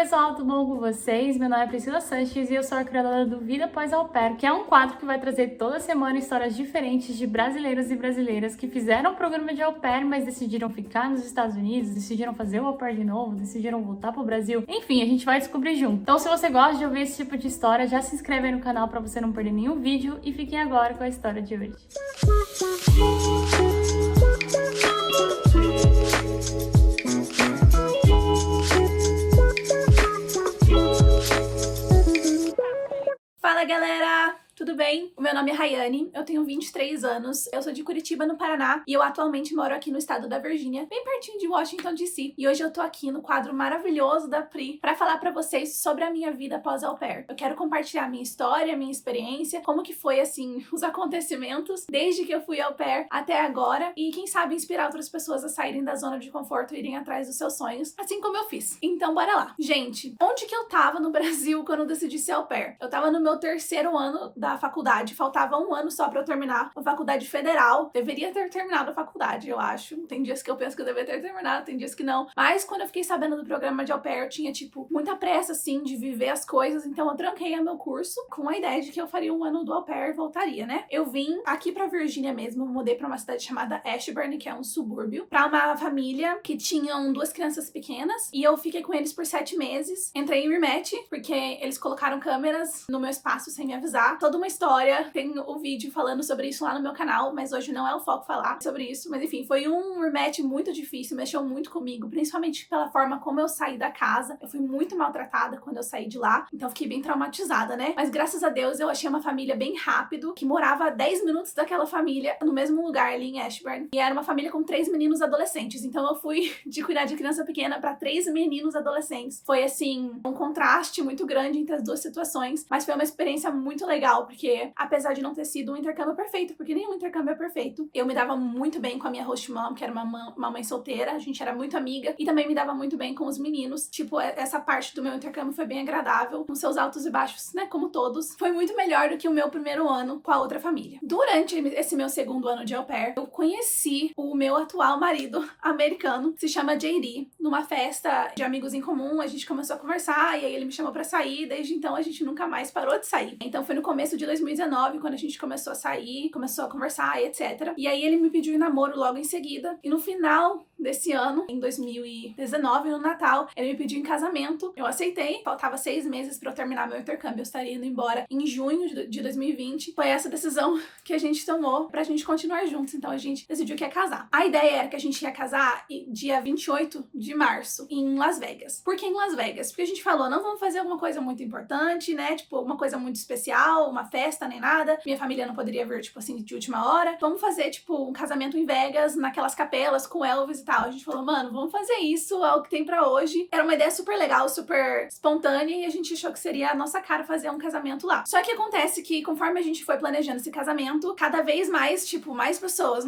pessoal, tudo bom com vocês? Meu nome é Priscila Sanches e eu sou a criadora do Vida Após Au Pair, que é um quadro que vai trazer toda semana histórias diferentes de brasileiros e brasileiras que fizeram o programa de au pair, mas decidiram ficar nos Estados Unidos, decidiram fazer o au pair de novo, decidiram voltar pro Brasil. Enfim, a gente vai descobrir junto. Então, se você gosta de ouvir esse tipo de história, já se inscreve aí no canal para você não perder nenhum vídeo e fiquem agora com a história de hoje. Fala galera, tudo bem? O meu nome é Rayane, eu tenho 23 anos, eu sou de Curitiba, no Paraná, e eu atualmente moro aqui no estado da Virgínia, bem pertinho de Washington, D.C. E hoje eu tô aqui no quadro maravilhoso da Pri pra falar pra vocês sobre a minha vida após au pair. Eu quero compartilhar minha história, minha experiência, como que foi, assim, os acontecimentos desde que eu fui au pair até agora, e quem sabe inspirar outras pessoas a saírem da zona de conforto e irem atrás dos seus sonhos, assim como eu fiz. Então bora lá. Gente, onde que eu tava no Brasil quando eu decidi ser au pair? Eu tava no meu terceiro ano da faculdade, faltava um ano só pra eu terminar a faculdade federal. Deveria ter terminado a faculdade, eu acho. Tem dias que eu penso que eu deveria ter terminado, tem dias que não. Mas quando eu fiquei sabendo do programa de au pair, eu tinha, tipo, muita pressa, assim, de viver as coisas. Então eu tranquei o meu curso com a ideia de que eu faria um ano do au pair e voltaria, né? Eu vim aqui pra Virgínia mesmo, mudei pra uma cidade chamada Ashburn, que é um subúrbio, pra uma família que tinham 2 crianças pequenas. E eu fiquei com eles por 7 meses. Entrei em rematch, porque eles colocaram câmeras no meu espaço sem me avisar. Toda uma história, tem o vídeo falando sobre isso lá no meu canal, mas hoje não é o foco falar sobre isso. Mas enfim, foi um rematch muito difícil, mexeu muito comigo, principalmente pela forma como eu saí da casa. Eu fui muito maltratada quando eu saí de lá, então fiquei bem traumatizada, né? Mas graças a Deus eu achei uma família bem rápido, que morava a 10 minutos daquela família, no mesmo lugar ali em Ashburn. E era uma família com 3 meninos adolescentes, então eu fui de cuidar de criança pequena pra 3 meninos adolescentes. Foi assim, um contraste muito grande entre as duas situações, mas foi uma experiência muito legal, porque apesar de não ter sido um intercâmbio perfeito, porque nenhum intercâmbio é perfeito, eu me dava muito bem com a minha host mom, que era uma mãe solteira, a gente era muito amiga, e também me dava muito bem com os meninos. Tipo, essa parte do meu intercâmbio foi bem agradável, com seus altos e baixos, né, como todos. Foi muito melhor do que o meu primeiro ano com a outra família. Durante esse meu segundo ano de au pair, eu conheci o meu atual marido americano, que se chama JD, numa festa de amigos em comum. A gente começou a conversar, e aí ele me chamou pra sair, desde então a gente nunca mais parou de sair. Então foi no começo de 2019, quando a gente começou a sair, começou a conversar e etc. E aí ele me pediu em namoro logo em seguida. E no final desse ano, em 2019, no Natal, ele me pediu em casamento. Eu aceitei. Faltava 6 meses pra eu terminar meu intercâmbio. Eu estaria indo embora em junho de 2020. Foi essa decisão que a gente tomou pra gente continuar juntos. Então a gente decidiu que ia casar. A ideia era que a gente ia casar dia 28 de março, em Las Vegas. Por que em Las Vegas? Porque a gente falou, não vamos fazer alguma coisa muito importante, né? Tipo, uma coisa muito especial, uma festa, nem nada. Minha família não poderia vir, tipo assim, de última hora. Vamos fazer, tipo, um casamento em Vegas, naquelas capelas com Elvis e tal. A gente falou, mano, vamos fazer isso, é o que tem pra hoje. Era uma ideia super legal, super espontânea, e a gente achou que seria a nossa cara fazer um casamento lá. Só que acontece que, conforme a gente foi planejando esse casamento, cada vez mais, tipo, mais pessoas,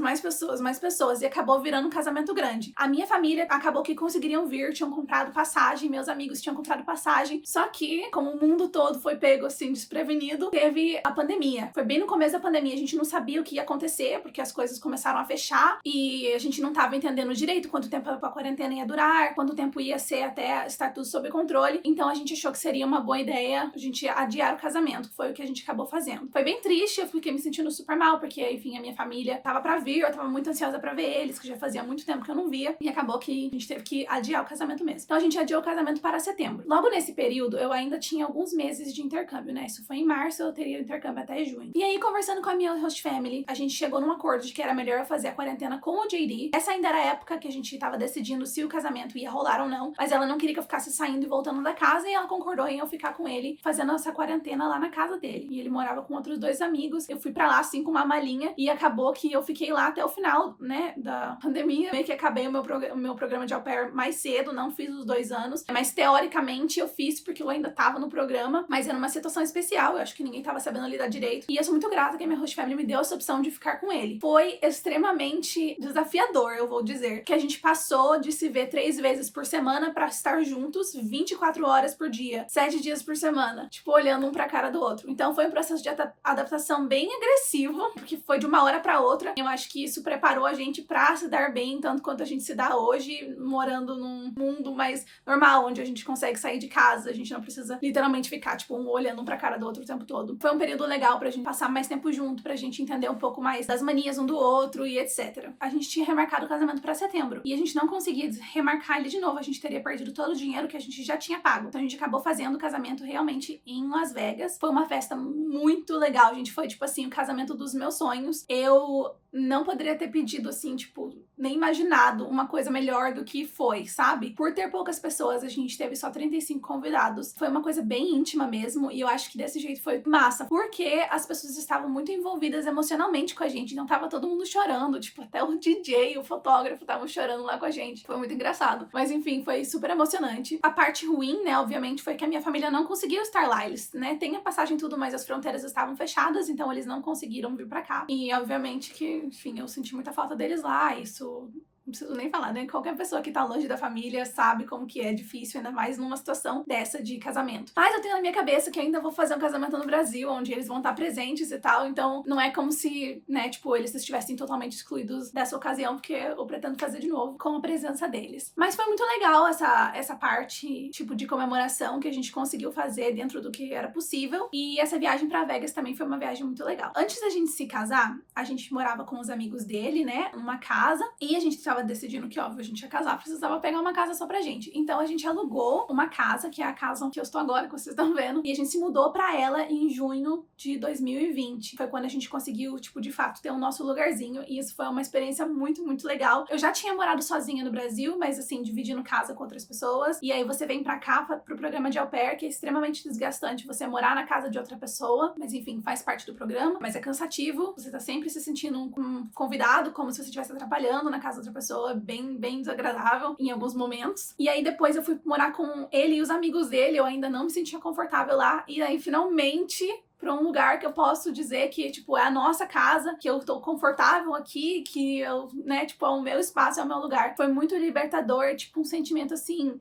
e acabou virando um casamento grande. A minha família acabou que conseguiriam vir, tinham comprado passagem, meus amigos tinham comprado passagem, só que, como o mundo todo foi pego, assim, desprevenido, teve a pandemia. Foi bem no começo da pandemia, a gente não sabia o que ia acontecer, porque as coisas começaram a fechar, e a gente não tava entendendo direito quanto tempo a quarentena ia durar, quanto tempo ia ser até estar tudo sob controle. Então a gente achou que seria uma boa ideia a gente adiar o casamento, que foi o que a gente acabou fazendo. Foi bem triste, eu fiquei me sentindo super mal, porque, enfim, a minha família tava pra vir, eu tava muito ansiosa pra ver eles, que já fazia muito tempo que eu não via, e acabou que a gente teve que adiar o casamento mesmo. Então a gente adiou o casamento para setembro. Logo nesse período, eu ainda tinha alguns meses de intercâmbio, né? Isso foi em março, eu teria o intercâmbio até junho. E aí, conversando com a minha host family, a gente chegou num acordo de que era melhor eu fazer a quarentena com o JD. Essa ainda era a época que a gente tava decidindo se o casamento ia rolar ou não, mas ela não queria que eu ficasse saindo e voltando da casa, e ela concordou em eu ficar com ele fazendo essa quarentena lá na casa dele. E ele morava com outros 2 amigos. Eu fui pra lá, assim, com uma malinha, e acabou que eu fiquei lá até o final, né, da pandemia. Meio que acabei o meu programa de au pair mais cedo, não fiz os 2 anos, mas teoricamente eu fiz porque eu ainda tava no programa, mas era uma situação especial, eu acho que ninguém tava tava sabendo lidar direito. E eu sou muito grata que a minha host family me deu essa opção de ficar com ele. Foi extremamente desafiador, eu vou dizer, que a gente passou de se ver 3 vezes por semana pra estar juntos 24 horas por dia, 7 dias por semana, tipo, olhando um pra cara do outro. Então foi um processo de adaptação bem agressivo, porque foi de uma hora pra outra. Eu acho que isso preparou a gente pra se dar bem, tanto quanto a gente se dá hoje, morando num mundo mais normal, onde a gente consegue sair de casa, a gente não precisa literalmente ficar, tipo, um olhando um pra cara do outro o tempo todo. Foi um período legal pra gente passar mais tempo junto, pra gente entender um pouco mais das manias um do outro e etc. A gente tinha remarcado o casamento pra setembro, e a gente não conseguia remarcar ele de novo, a gente teria perdido todo o dinheiro que a gente já tinha pago. Então a gente acabou fazendo o casamento realmente em Las Vegas. Foi uma festa muito legal, gente. Foi, tipo assim, o casamento dos meus sonhos. Eu não poderia ter pedido, assim, tipo, nem imaginado uma coisa melhor do que foi, sabe? Por ter poucas pessoas, a gente teve só 35 convidados. Foi uma coisa bem íntima mesmo, e eu acho que desse jeito foi massa, porque as pessoas estavam muito envolvidas emocionalmente com a gente, então tava todo mundo chorando, tipo, até o DJ, o fotógrafo estavam chorando lá com a gente. Foi muito engraçado. Mas enfim, foi super emocionante. A parte ruim, né, obviamente, foi que a minha família não conseguiu estar lá. Eles, né, tem a passagem e tudo, mas as fronteiras estavam fechadas, então eles não conseguiram vir pra cá. E obviamente que, enfim, eu senti muita falta deles lá, isso não preciso nem falar, né? Qualquer pessoa que tá longe da família sabe como que é difícil, ainda mais numa situação dessa de casamento. Mas eu tenho na minha cabeça que ainda vou fazer um casamento no Brasil, onde eles vão estar presentes e tal, então não é como se, né, tipo, eles estivessem totalmente excluídos dessa ocasião, porque eu pretendo fazer de novo com a presença deles. Mas foi muito legal essa parte, tipo, de comemoração que a gente conseguiu fazer dentro do que era possível, e essa viagem pra Vegas também foi uma viagem muito legal. Antes da gente se casar, a gente morava com os amigos dele, né, numa casa, e a gente tava decidindo que, óbvio, a gente ia casar, precisava pegar uma casa só pra gente. Então a gente alugou uma casa, que é a casa que eu estou agora, que vocês estão vendo, e a gente se mudou pra ela em junho de 2020. Foi quando a gente conseguiu, tipo, de fato, ter o nosso lugarzinho, e isso foi uma experiência muito, muito legal. Eu já tinha morado sozinha no Brasil, mas assim, dividindo casa com outras pessoas, e aí você vem pra cá pro programa de au pair, que é extremamente desgastante você morar na casa de outra pessoa, mas enfim, faz parte do programa, mas é cansativo, você tá sempre se sentindo um convidado, como se você estivesse atrapalhando na casa de outra pessoa, bem desagradável em alguns momentos. E aí depois eu fui morar com ele e os amigos dele, eu ainda não me sentia confortável lá, e aí finalmente pra um lugar que eu posso dizer que, tipo, é a nossa casa, que eu tô confortável aqui, que eu, né, tipo, é o meu espaço, é o meu lugar. Foi muito libertador, tipo, um sentimento assim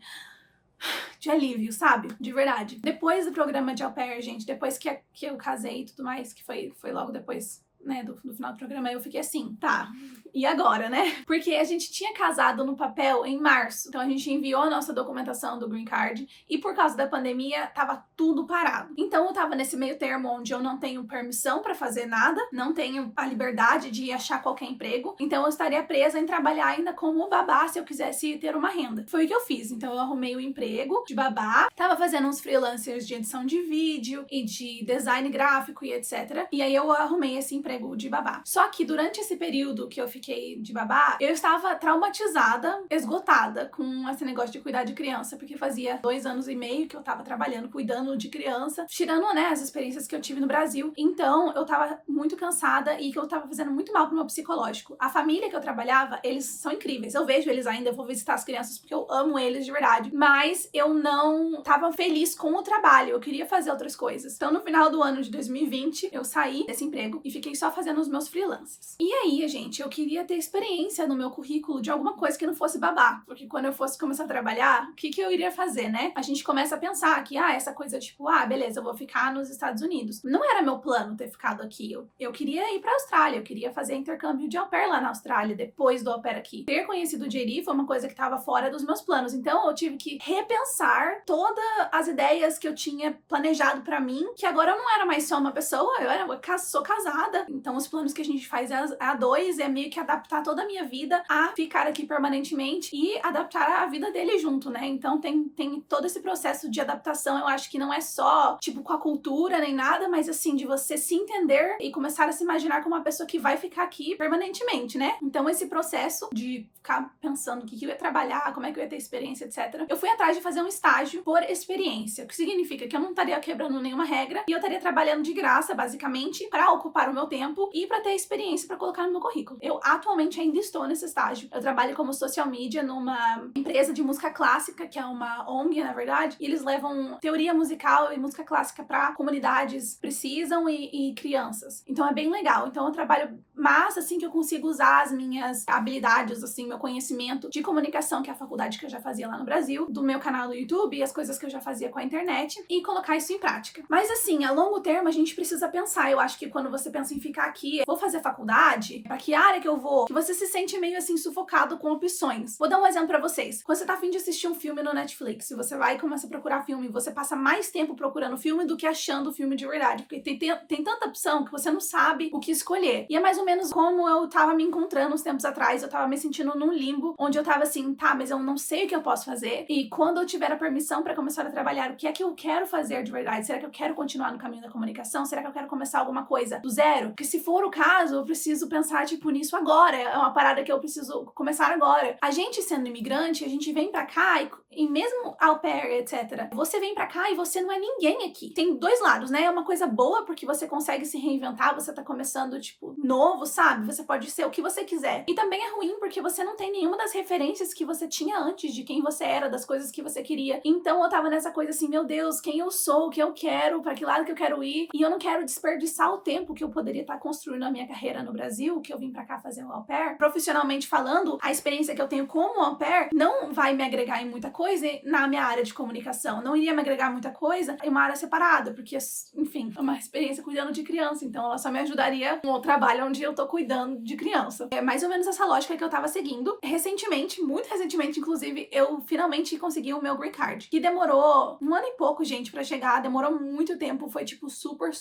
de alívio, sabe? De verdade. Depois do programa de au pair, gente, depois que eu casei e tudo mais, que foi logo depois, né, do final do programa, eu fiquei assim, tá, e agora, né? Porque a gente tinha casado no papel em março, então a gente enviou a nossa documentação do Green Card, e por causa da pandemia, tava tudo parado. Então eu tava nesse meio termo onde eu não tenho permissão pra fazer nada, não tenho a liberdade de achar qualquer emprego, então eu estaria presa em trabalhar ainda como babá se eu quisesse ter uma renda. Foi o que eu fiz, então eu arrumei o emprego de babá, tava fazendo uns freelancers de edição de vídeo e de design gráfico e etc. E aí eu arrumei esse emprego de babá. Só que durante esse período que eu fiquei de babá, eu estava traumatizada, esgotada com esse negócio de cuidar de criança, porque fazia 2 anos e meio que eu tava trabalhando, cuidando de criança, tirando, né, as experiências que eu tive no Brasil. Então, eu tava muito cansada e que eu tava fazendo muito mal pro meu psicológico. A família que eu trabalhava, eles são incríveis. Eu vejo eles ainda, eu vou visitar as crianças porque eu amo eles de verdade. Mas eu não tava feliz com o trabalho, eu queria fazer outras coisas. Então, no final do ano de 2020, eu saí desse emprego e fiquei só fazendo os meus freelances. E aí, gente, eu queria ter experiência no meu currículo de alguma coisa que não fosse babá, porque quando eu fosse começar a trabalhar, o que eu iria fazer, né? A gente começa a pensar que, essa coisa tipo, beleza, eu vou ficar nos Estados Unidos. Não era meu plano ter ficado aqui. Eu queria ir pra Austrália, eu queria fazer intercâmbio de au pair lá na Austrália, depois do au pair aqui. Ter conhecido o JD foi uma coisa que tava fora dos meus planos, então eu tive que repensar todas as ideias que eu tinha planejado pra mim, que agora eu não era mais só uma pessoa, eu sou casada, então os planos que a gente faz a dois é meio que adaptar toda a minha vida a ficar aqui permanentemente e adaptar a vida dele junto, né? Então tem todo esse processo de adaptação, eu acho que não é só, tipo, com a cultura nem nada, mas assim, de você se entender e começar a se imaginar como uma pessoa que vai ficar aqui permanentemente, né? Então esse processo de ficar pensando o que eu ia trabalhar, como é que eu ia ter experiência, etc. Eu fui atrás de fazer um estágio por experiência, o que significa que eu não estaria quebrando nenhuma regra e eu estaria trabalhando de graça, basicamente, pra ocupar o meu tempo tempo e pra ter experiência pra colocar no meu currículo. Eu atualmente ainda estou nesse estágio. Eu trabalho como social media numa empresa de música clássica, que é uma ONG, na verdade, e eles levam teoria musical e música clássica pra comunidades que precisam e crianças. Então é bem legal. Então eu trabalho mais assim que eu consigo usar as minhas habilidades, assim, meu conhecimento de comunicação, que é a faculdade que eu já fazia lá no Brasil, do meu canal do YouTube e as coisas que eu já fazia com a internet, e colocar isso em prática. Mas assim, a longo termo a gente precisa pensar. Eu acho que quando você pensa em ficar aqui, vou fazer faculdade, pra que área que eu vou, que você se sente meio assim sufocado com opções. Vou dar um exemplo pra vocês. Quando você tá a fim de assistir um filme no Netflix, se você vai e começa a procurar filme, você passa mais tempo procurando filme do que achando o filme de verdade, porque tem tanta opção que você não sabe o que escolher. E é mais ou menos como eu tava me encontrando uns tempos atrás. Eu tava me sentindo num limbo, onde eu tava assim, tá, mas eu não sei o que eu posso fazer, e quando eu tiver a permissão pra começar a trabalhar, o que é que eu quero fazer de verdade? Será que eu quero continuar no caminho da comunicação? Será que eu quero começar alguma coisa do zero? Porque se for o caso, eu preciso pensar, tipo, nisso agora. É uma parada que eu preciso começar agora. A gente sendo imigrante, a gente vem pra cá e mesmo au pair, etc. Você vem pra cá e você não é ninguém aqui. Tem dois lados, né? É uma coisa boa porque você consegue se reinventar, você tá começando, tipo, novo, sabe? Você pode ser o que você quiser. E também é ruim porque você não tem nenhuma das referências que você tinha antes de quem você era, das coisas que você queria. Então eu tava nessa coisa assim, meu Deus, quem eu sou, o que eu quero, pra que lado que eu quero ir. E eu não quero desperdiçar o tempo que eu poderia estar construindo a minha carreira no Brasil, que eu vim pra cá fazer o au pair. Profissionalmente falando, a experiência que eu tenho como au pair não vai me agregar em muita coisa na minha área de comunicação. Não iria me agregar muita coisa em uma área separada, porque, enfim, é uma experiência cuidando de criança, então ela só me ajudaria no trabalho onde eu tô cuidando de criança. É mais ou menos essa lógica que eu tava seguindo. Recentemente, muito recentemente, inclusive, eu finalmente consegui o meu green card, que demorou 1 ano e pouco, gente, pra chegar, demorou muito tempo, foi tipo super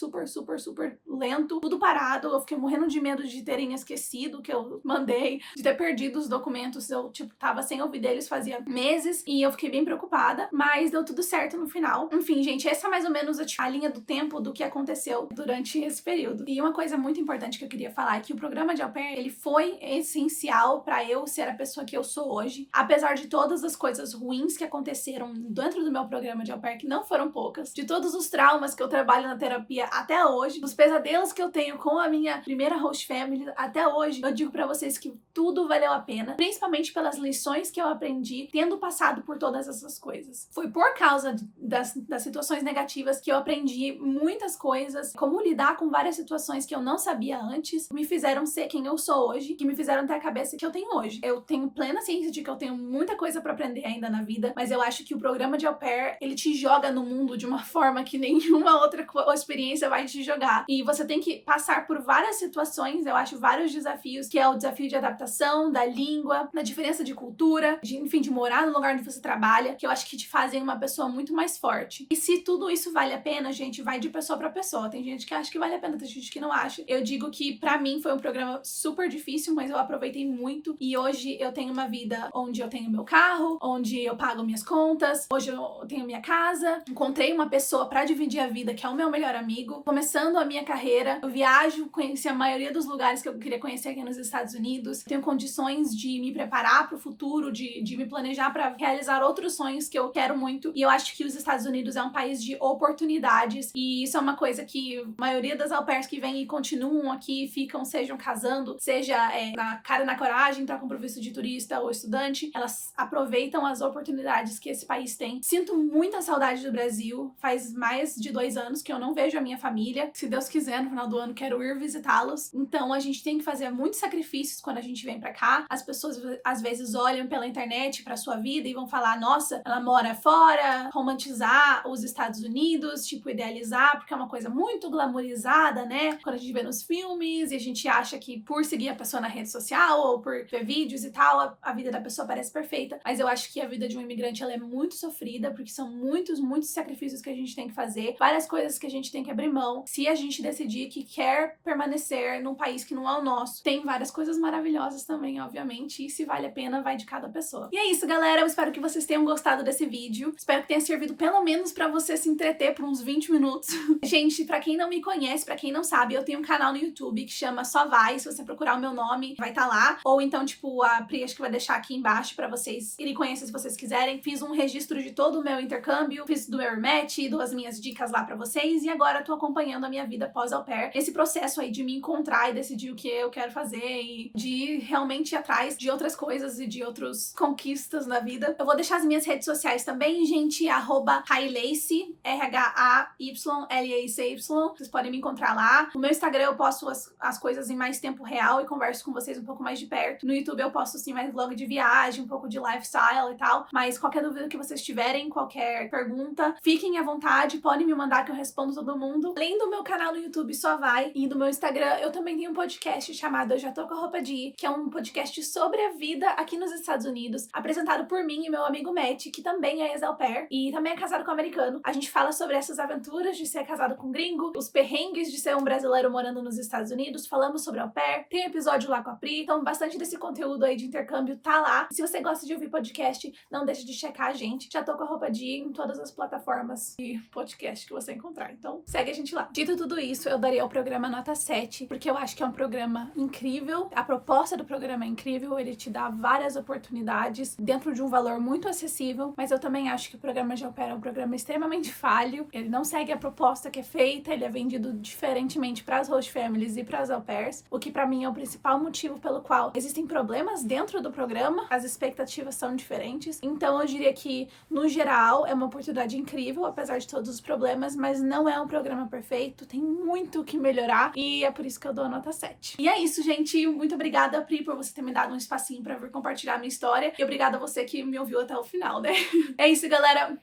lento, tudo parado. Eu fiquei morrendo de medo de terem esquecido que eu mandei, de ter perdido os documentos. Eu, tipo, tava sem ouvir deles fazia meses e eu fiquei bem preocupada, mas deu tudo certo no final. Enfim, gente, essa é mais ou menos a linha do tempo do que aconteceu durante esse período. E uma coisa muito importante que eu queria falar é que o programa de au pair, ele foi essencial pra eu ser a pessoa que eu sou hoje. Apesar de todas as coisas ruins que aconteceram dentro do meu programa de au pair, que não foram poucas, de todos os traumas que eu trabalho na terapia até hoje, dos pesadelos que eu tenho com a minha primeira host family até hoje, eu digo pra vocês que tudo valeu a pena, principalmente pelas lições que eu aprendi tendo passado por todas essas coisas. Foi por causa das situações negativas que eu aprendi muitas coisas, como lidar com várias situações que eu não sabia antes, me fizeram ser quem eu sou hoje, que me fizeram ter a cabeça que eu tenho hoje. Eu tenho plena ciência de que eu tenho muita coisa pra aprender ainda na vida, mas eu acho que o programa de au pair, ele te joga no mundo de uma forma que nenhuma outra experiência vai te jogar. E você tem que passar por várias situações, eu acho, vários desafios, que é o desafio de adaptação, da língua, da diferença de cultura, enfim, de morar no lugar onde você trabalha, que eu acho que te fazem uma pessoa muito mais forte. E se tudo isso vale a pena, gente, vai de pessoa pra pessoa. Tem gente que acha que vale a pena, tem gente que não acha. Eu digo que pra mim foi um programa super difícil, mas eu aproveitei muito, e hoje eu tenho uma vida onde eu tenho meu carro, onde eu pago minhas contas, hoje eu tenho minha casa, encontrei uma pessoa pra dividir a vida, que é o meu melhor amigo. Começando a minha carreira, eu viajo, conheci a maioria dos lugares que eu queria conhecer aqui nos Estados Unidos, tenho condições de me preparar pro futuro, de me planejar pra realizar outros sonhos que eu quero muito, e eu acho que os Estados Unidos é um país de oportunidades, e isso é uma coisa que a maioria das au pairs que vêm e continuam aqui, ficam, sejam casando, seja na cara e na coragem, trocam pro visto de turista ou estudante, elas aproveitam as oportunidades que esse país tem. Sinto muita saudade do Brasil, faz mais de 2 anos que eu não vejo a minha família. Se Deus quiser, no final do ano quero ir visitá-los. Então a gente tem que fazer muitos sacrifícios quando a gente vem pra cá. As pessoas às vezes olham pela internet pra sua vida e vão falar, nossa, ela mora fora, romantizar os Estados Unidos, tipo, idealizar, porque é uma coisa muito glamourizada, né? Quando a gente vê nos filmes e a gente acha que por seguir a pessoa na rede social ou por ver vídeos e tal, a vida da pessoa parece perfeita. Mas eu acho que a vida de um imigrante, ela é muito sofrida, porque são muitos sacrifícios que a gente tem que fazer, várias coisas que a gente tem que abrir mão, se a gente decidir que quer permanecer num país que não é o nosso. Tem várias coisas maravilhosas também, obviamente, e se vale a pena, vai de cada pessoa. E é isso, galera, eu espero que vocês tenham gostado desse vídeo, espero que tenha servido pelo menos pra você se entreter por uns 20 minutos. Gente, pra quem não me conhece, pra quem não sabe, eu tenho um canal no YouTube que chama Só Vai, se você procurar o meu nome, vai estar lá, ou então, tipo, a Pri acho que vai deixar aqui embaixo pra vocês irem conhecer se vocês quiserem. Fiz um registro de todo o meu intercâmbio, fiz do meu rematch, dou as minhas dicas lá pra vocês, e agora tô acompanhando a minha vida pós-au pair. Esse processo processo aí de me encontrar e decidir o que eu quero fazer e de realmente ir atrás de outras coisas e de outras conquistas na vida. Eu vou deixar as minhas redes sociais também, gente, @HayLacy, RHAYLACY. Vocês podem me encontrar lá. No meu Instagram eu posto as coisas em mais tempo real e converso com vocês um pouco mais de perto. No YouTube eu posto assim mais vlog de viagem, um pouco de lifestyle e tal. Mas qualquer dúvida que vocês tiverem, qualquer pergunta, fiquem à vontade, podem me mandar que eu respondo todo mundo. Além do meu canal no YouTube Só Vai e do meu Instagram, eu também tenho um podcast chamado Eu Já Tô Com a Roupa de Ir, que é um podcast sobre a vida aqui nos Estados Unidos, apresentado por mim e meu amigo Matt, que também é ex-au pair e também é casado com um americano. A gente fala sobre essas aventuras de ser casado com um gringo, os perrengues de ser um brasileiro morando nos Estados Unidos, falamos sobre au pair, tem episódio lá com a Pri, então bastante desse conteúdo aí de intercâmbio tá lá. Se você gosta de ouvir podcast, não deixe de checar a gente. Já Tô Com a Roupa de Ir em todas as plataformas de podcast que você encontrar, então segue a gente lá. Dito tudo isso, eu daria ao programa nota 7, porque eu acho que é um programa incrível, a proposta do programa é incrível, ele te dá várias oportunidades dentro de um valor muito acessível, mas eu também acho que o programa de au pair é um programa extremamente falho, ele não segue a proposta que é feita, ele é vendido diferentemente para as host families e para as au pairs, o que para mim é o principal motivo pelo qual existem problemas dentro do programa, as expectativas são diferentes, então eu diria que no geral é uma oportunidade incrível, apesar de todos os problemas, mas não é um programa perfeito, tem muito o que melhorar e é por isso que eu dou a nota 7. E é isso, gente, muito obrigada, Pri, por você ter me dado um espacinho pra vir compartilhar a minha história e obrigada a você que me ouviu até o final, né? É isso, galera,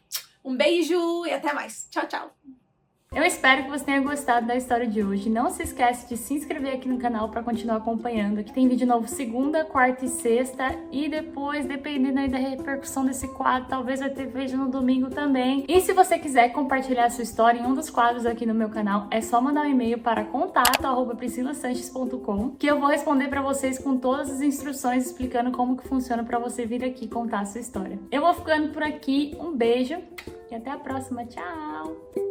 um beijo e até mais. Tchau, tchau! Eu espero que você tenha gostado da história de hoje. Não se esquece de se inscrever aqui no canal para continuar acompanhando. Aqui tem vídeo novo segunda, quarta e sexta. E depois, dependendo aí da repercussão desse quadro, talvez vai ter vídeo no domingo também. E se você quiser compartilhar a sua história em um dos quadros aqui no meu canal, é só mandar um e-mail para contato@priscilasanches.com, que eu vou responder para vocês com todas as instruções explicando como que funciona para você vir aqui contar a sua história. Eu vou ficando por aqui. Um beijo e até a próxima. Tchau!